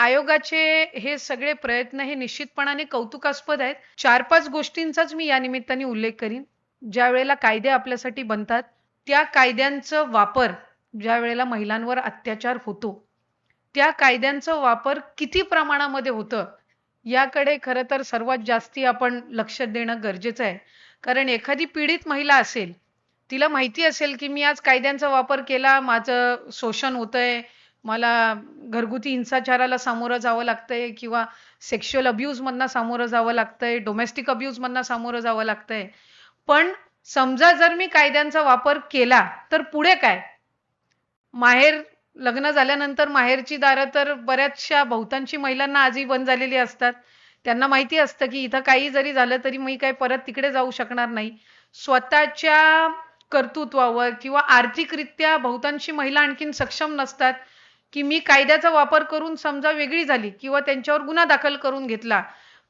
आयोगाचे हे सगळे प्रयत्न हे निश्चितपणाने कौतुकास्पद आहेत. 4-5 गोष्टींचाच मी या निमित्ताने उल्लेख करीन. ज्या वेळेला कायदे आपल्यासाठी बनतात, त्या कायद्यांचा वापर ज्या वेळेला महिलांवर अत्याचार होतो, त्या कायद्यांचा वापर किती प्रमाणामध्ये होतं, याकडे खरं तर सर्वात जास्ती आपण लक्ष देणं गरजेचं आहे. कारण एखादी पीडित महिला असेल, तिला माहिती असेल की मी आज कायद्यांचा वापर केला, माझं शोषण होतंय, मला घरगुती हिंसाचाराला सामोरं जावं लागतंय किंवा सेक्शुअल अब्यूज मधनं सामोरं जावं लागतंय, डोमेस्टिक अब्यूज मधनं सामोरं जावं लागतंय. पण समजा जर मी कायद्यांचा वापर केला तर पुढे काय? माहेर लग्न झाल्यानंतर माहेरची दारं तर बऱ्याचशा बहुतांशी महिलांना आजही बंद झालेली असतात. त्यांना माहिती असतं की इथं काही जरी झालं तरी मी काही परत तिकडे जाऊ शकणार नाही. स्वतःच्या कर्तृत्वावर किंवा आर्थिकरित्या बहुतांशी महिला आणखीन सक्षम नसतात की मी कायद्याचा वापर करून समजा वेगळी झाली किंवा त्यांच्यावर गुन्हा दाखल करून घेतला,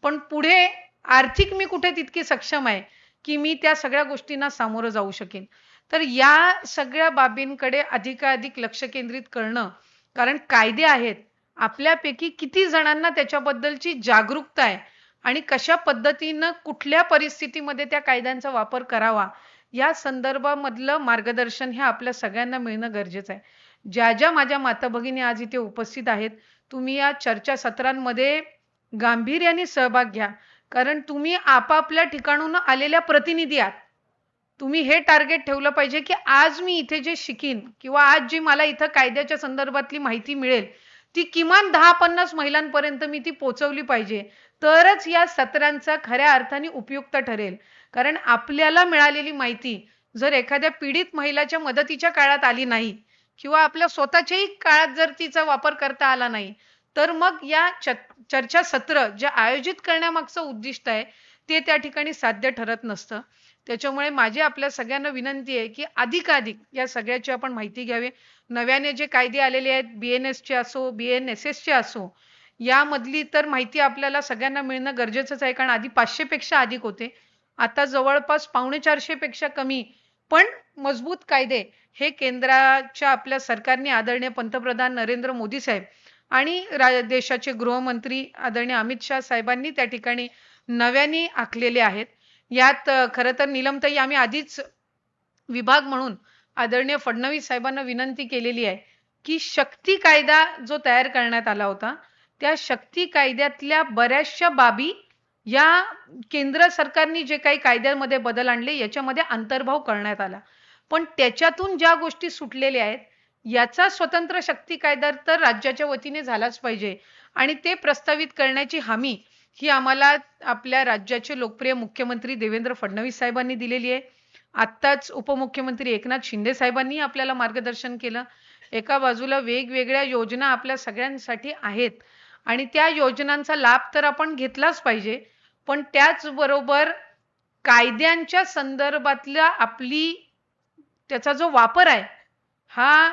पण पुढे आर्थिक मी कुठे तितकी सक्षम आहे की मी त्या सगळ्या गोष्टींना सामोरं जाऊ शकेन. तर या सगळ्या बाबींकडे अधिकाधिक लक्ष केंद्रित करणं, कारण कायदे आहेत, आपल्यापैकी किती जणांना त्याच्याबद्दलची जागरूकता आहे आणि कशा पद्धतीनं कुठल्या परिस्थितीमध्ये त्या कायद्यांचा वापर करावा, या संदर्भामधलं मार्गदर्शन हे आपल्या सगळ्यांना मिळणं गरजेचं आहे. ज्या ज्या माझ्या माता भगिनी आज इथे उपस्थित आहेत, तुम्ही या चर्चासत्रांमध्ये गांभीर्याने सहभाग घ्या. कारण तुम्ही आपापल्या ठिकाणून आलेल्या प्रतिनिधी आहात. तुम्ही हे टार्गेट ठेवलं पाहिजे की आज मी इथे जे शिकीन किंवा आज जी मला इथं कायद्याच्या संदर्भातली माहिती मिळेल, ती किमान 10-50 महिलांपर्यंत मी ती पोहोचवली पाहिजे. तरच या सत्रांचा खऱ्या अर्थाने उपयुक्त ठरेल. कारण आपल्याला मिळालेली माहिती जर एखाद्या पीडित महिलाच्या मदतीच्या काळात आली नाही किंवा आपल्या स्वतःच्याही काळात जर तिचा वापर करता आला नाही, तर मग या चर्चासत्र जे आयोजित करण्यामागचं उद्दिष्ट आहे, ते त्या ठिकाणी साध्य ठरत नसतं. त्याच्यामुळे माझी आपल्या सगळ्यांना विनंती आहे की अधिकाधिक या सगळ्याची आपण माहिती घ्यावी. नव्याने जे कायदे आलेले आहेत, BNSचे असो, BNSSचे असो, यामधली तर माहिती आपल्याला सगळ्यांना मिळणं गरजेचंच आहे. कारण आधी 500 पेक्षा अधिक होते. आता जवळपास 450 पेक्षा कमी पण मजबूत कायदे हे केंद्राच्या आपल्या सरकारने आदरणीय पंतप्रधान नरेंद्र मोदी साहेब आणि देशाचे गृहमंत्री आदरणीय अमित शाह साहेबांनी त्या ठिकाणी नव्याने आखलेले आहेत. यात खरं तर नीलमताई, आम्ही आधीच विभाग म्हणून आदरणीय फडणवीस साहेबांना विनंती केलेली आहे की शक्ती कायदा जो तयार करण्यात आला होता, त्या शक्ती कायद्यातल्या बऱ्याचशा बाबी या केंद्र सरकारने जे काही कायद्यामध्ये बदल आणले याच्यामध्ये अंतर्भाव करण्यात आला. पण त्याच्यातून ज्या गोष्टी सुटलेल्या आहेत, याचा स्वतंत्र शक्ती कायदा तर राज्याच्या वतीने झालाच पाहिजे आणि ते प्रस्तावित करण्याची हमी ही आम्हाला आपल्या राज्याचे लोकप्रिय मुख्यमंत्री देवेंद्र फडणवीस साहेबांनी दिलेली आहे. आत्ताच उपमुख्यमंत्री एकनाथ शिंदे साहेबांनी आपल्याला मार्गदर्शन केलं. एका बाजूला वेगवेगळ्या योजना आपल्या सगळ्यांसाठी आहेत आणि त्या योजनांचा लाभ तर आपण घेतलाच पाहिजे, पण त्याचबरोबर कायद्यांच्या संदर्भातल्या त्याचा जो वापर आहे, हा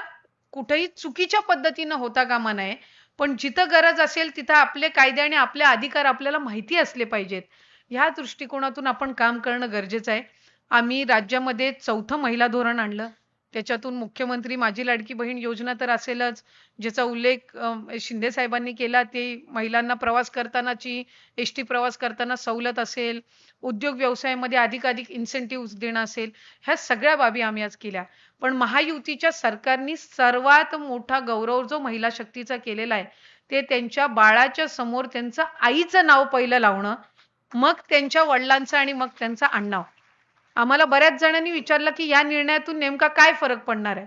कुठेही चुकीच्या पद्धतीनं होता कामा नये. पण जिथं गरज असेल तिथं आपले कायदे आणि आपले अधिकार आपल्याला माहिती असले पाहिजेत. ह्या दृष्टिकोनातून आपण काम करणं गरजेचं आहे. आम्ही राज्यामध्ये 4थं महिला धोरण आणलं. त्याच्यातून मुख्यमंत्री माझी लाडकी बहीण योजना तर असेलच, ज्याचा उल्लेख शिंदे साहेबांनी केला. ते महिलांना प्रवास करतानाची एसटी प्रवास करताना सवलत असेल, उद्योग व्यवसायामध्ये अधिकाधिक इन्सेंटिव्ह देणं असेल, ह्या सगळ्या बाबी आम्ही आज केल्या. पण महायुतीच्या सरकारने सर्वात मोठा गौरव जो महिला शक्तीचा केलेला आहे, ते त्यांच्या बाळाच्या समोर त्यांचं आईचं नाव पहिलं लावणं, मग त्यांच्या वडिलांचं आणि मग त्यांचं आडनाव. आम्हाला बऱ्याच जणांनी विचारलं की या निर्णयातून नेमका काय फरक पडणार आहे.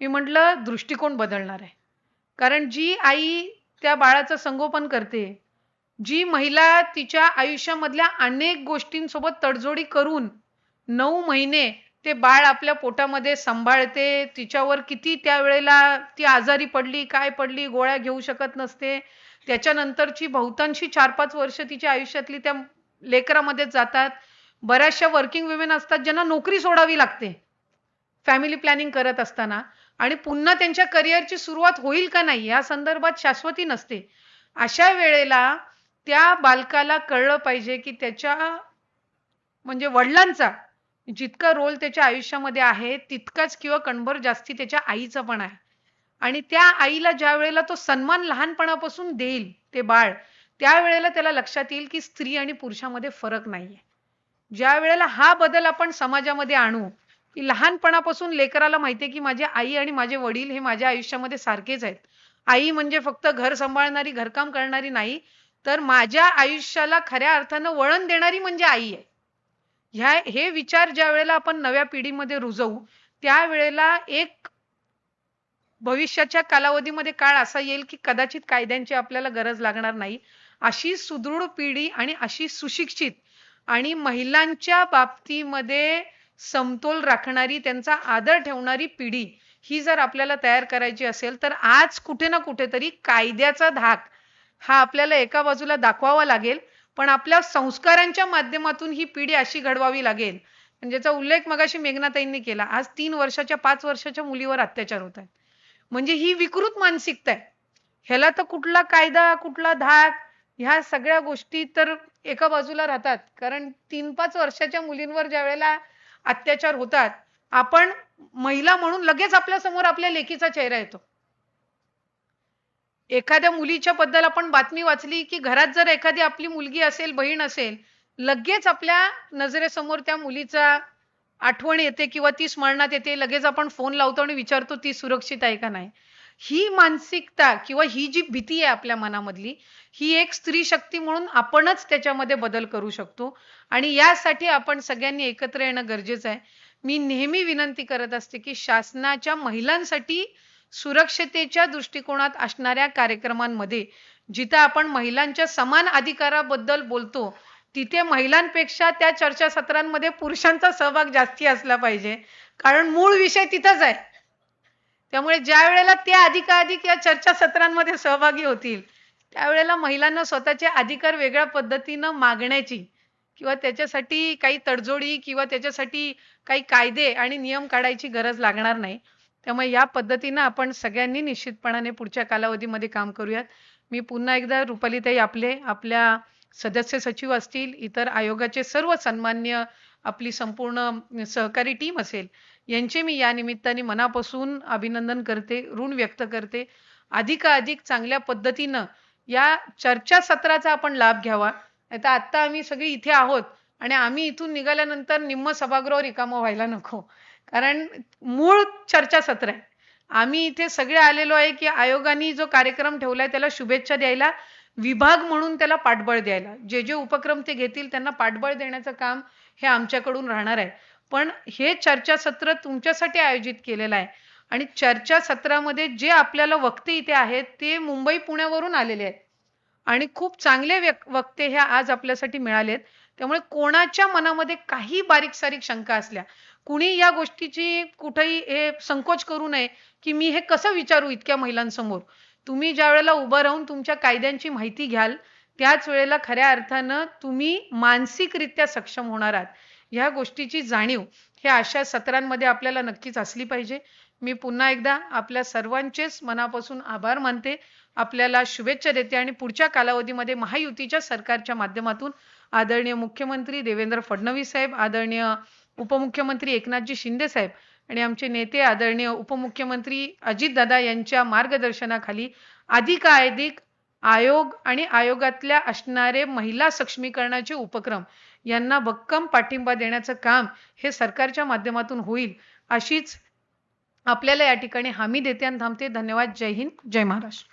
मी म्हटलं दृष्टिकोन बदलणार आहे. कारण जी आई त्या बाळाचं संगोपन करते, जी महिला तिच्या आयुष्यामधल्या अनेक गोष्टींसोबत तडजोडी करून 9 महिने ते बाळ आपल्या पोटामध्ये सांभाळते, तिच्यावर किती त्यावेळेला ती आजारी पडली, काय पडली, गोळ्या घेऊ शकत नसते. त्याच्यानंतरची बहुतांशी 4-5 वर्ष तिच्या आयुष्यातली त्या लेकरामध्ये जातात. बऱ्याचशा वर्किंग वुमेन असतात ज्यांना नोकरी सोडावी लागते फॅमिली प्लॅनिंग करत असताना, आणि पुन्हा त्यांच्या करिअरची सुरुवात होईल का नाही या संदर्भात शाश्वती नसते. अशा वेळेला त्या बालकाला कळलं पाहिजे की त्याच्या म्हणजे वडिलांचा जितका रोल त्याच्या आयुष्यामध्ये आहे, तितकाच किंवा कणभर जास्ती त्याच्या आईचा पण आहे. आणि त्या आईला ज्या वेळेला तो सन्मान लहानपणापासून देईल ते बाळ, त्यावेळेला त्याला लक्षात येईल की स्त्री आणि पुरुषामध्ये फरक नाहीये. ज्या वेळेला हा बदल आपण समाजामध्ये आणू की लहानपणापासून लेकराला माहितीये की माझी आई आणि माझे वडील हे माझ्या आयुष्यामध्ये सारखेच आहेत. आई म्हणजे फक्त घर सांभाळणारी, घरकाम करणारी नाही, तर माझ्या आयुष्याला खऱ्या अर्थानं वळण देणारी म्हणजे आई आहे. हे विचार ज्या वेळेला आपण नव्या पिढीमध्ये रुजवू, त्यावेळेला एक भविष्याच्या कालावधीमध्ये काळ असा येईल की कदाचित कायद्यांची आपल्याला गरज लागणार नाही. अशी सुदृढ पिढी आणि अशी सुशिक्षित आणि महिलांच्या बाबतीमध्ये समतोल राखणारी, त्यांचा आदर ठेवणारी पिढी ही जर आपल्याला तयार करायची असेल, तर आज कुठे ना कुठेतरी कायद्याचा धाक हा आपल्याला एका बाजूला दाखवावा लागेल, पण आपल्या संस्कारांच्या माध्यमातून ही पिढी अशी घडवावी लागेल. ज्याचा उल्लेख मगाशी मेघनाताईंनी केला. आज 3 वर्षाच्या 5 वर्षाच्या मुलीवर अत्याचार होत आहेत. म्हणजे ही विकृत मानसिकता आहे. ह्याला तर कुठला कायदा, कुठला धाक, ह्या सगळ्या गोष्टी तर एका बाजूला राहतात. कारण 3-5 वर्षाच्या मुलींवर ज्या वेळेला अत्याचार होतात, आपण महिला म्हणून लगेच आपल्या समोर आपल्या लेकीचा चेहरा येतो. एखाद्या मुलीच्या बद्दल आपण बातमी वाचली की घरात जर एखादी आपली मुलगी असेल, बहीण असेल, लगेच आपल्या नजरेसमोर त्या मुलीचा आठवण येते किंवा ती स्मरणात येते. लगेच आपण फोन लावतो आणि विचारतो ती सुरक्षित आहे का नाही. ही मानसिकता किंवा ही जी भीती आहे आपल्या मनामधली, ही एक स्त्री शक्ती म्हणून आपणच त्याच्यामध्ये बदल करू शकतो आणि यासाठी आपण सगळ्यांनी एकत्र येणं गरजेचं आहे. मी नेहमी विनंती करत असते की शासनाच्या महिलांसाठी सुरक्षतेच्या दृष्टिकोनात असणाऱ्या कार्यक्रमांमध्ये जिथं आपण महिलांच्या समान अधिकाराबद्दल बोलतो, तिथे महिलांपेक्षा त्या चर्चासत्रांमध्ये पुरुषांचा सहभाग जास्ती असला पाहिजे. कारण मूळ विषय तिथंच आहे. त्यामुळे ज्या वेळेला ते अधिकाधिक या चर्चासत्रांमध्ये सहभागी होतील, त्यावेळेला महिलांना स्वतःचे अधिकार वेगळ्या पद्धतीनं मागण्याची किंवा त्याच्यासाठी काही तडजोडी किंवा त्याच्यासाठी काही कायदे आणि नियम काढायची गरज लागणार नाही. त्यामुळे या पद्धतीनं आपण सगळ्यांनी निश्चितपणाने पुढच्या कालावधीमध्ये काम करूयात. मी पुन्हा एकदा रुपालीताई आपल्या सदस्य सचिव असतील, इतर आयोगाचे सर्व सन्मान्य आपली संपूर्ण सहकारी टीम असेल, यांचे मी या निमित्ताने मनापासून अभिनंदन करते, ऋण व्यक्त करते. अधिकाधिक चांगल्या पद्धतीनं या चर्चासत्राचा आपण लाभ घ्यावा. नाहीतर आत्ता आम्ही सगळे इथे आहोत आणि आम्ही इथून निघाल्यानंतर निम्म सभागृह रिकामं व्हायला नको. कारण मूळ चर्चासत्र आहे. आम्ही इथे सगळे आलेलो आहे की आयोगाने जो कार्यक्रम ठेवलाय त्याला शुभेच्छा द्यायला, विभाग म्हणून त्याला पाठबळ द्यायला. जे जे उपक्रम ते घेतील त्यांना पाठबळ देण्याचं काम हे आमच्याकडून राहणार आहे. पण हे चर्चासत्र तुमच्यासाठी आयोजित केलेलं आहे आणि चर्चासत्रामध्ये जे आपल्याला वक्ते इथे आहेत ते मुंबई पुण्यावरून आलेले आहेत आणि खूप चांगले वक्ते हे आज आपल्यासाठी मिळालेत. त्यामुळे कोणाच्या मनामध्ये काही बारीक सारीक शंका असल्या, कुणी या गोष्टीची कुठेही हे संकोच करू नये की मी हे कसं विचारू इतक्या महिलांसमोर. तुम्ही ज्या वेळेला उभं राहून तुमच्या कायद्यांची माहिती घ्याल, त्याच वेळेला खऱ्या अर्थानं तुम्ही मानसिकरित्या सक्षम होणार आहात. ह्या गोष्टीची जाणीव हे अशा सत्रांमध्ये आपल्याला नक्कीच असली पाहिजे. मी पुन्हा एकदा आपल्या सर्वांचेच मनापासून आभार मानते, आपल्याला शुभेच्छा देते आणि पुढच्या कालावधीमध्ये महायुतीच्या सरकारच्या माध्यमातून आदरणीय मुख्यमंत्री देवेंद्र फडणवीस साहेब, आदरणीय उपमुख्यमंत्री एकनाथजी शिंदे साहेब आणि आमचे नेते आदरणीय उपमुख्यमंत्री अजितदादा यांच्या मार्गदर्शनाखाली अधिकाधिक आयोग आणि आयोगातल्या असणारे महिला सक्षमीकरणाचे उपक्रम यांना भक्कम पाठिंबा देण्याचं काम हे सरकारच्या माध्यमातून होईल, अशीच आपल्याला या ठिकाणी हमी देते आणि थांबते. धन्यवाद. जय हिंद, जय महाराष्ट्र.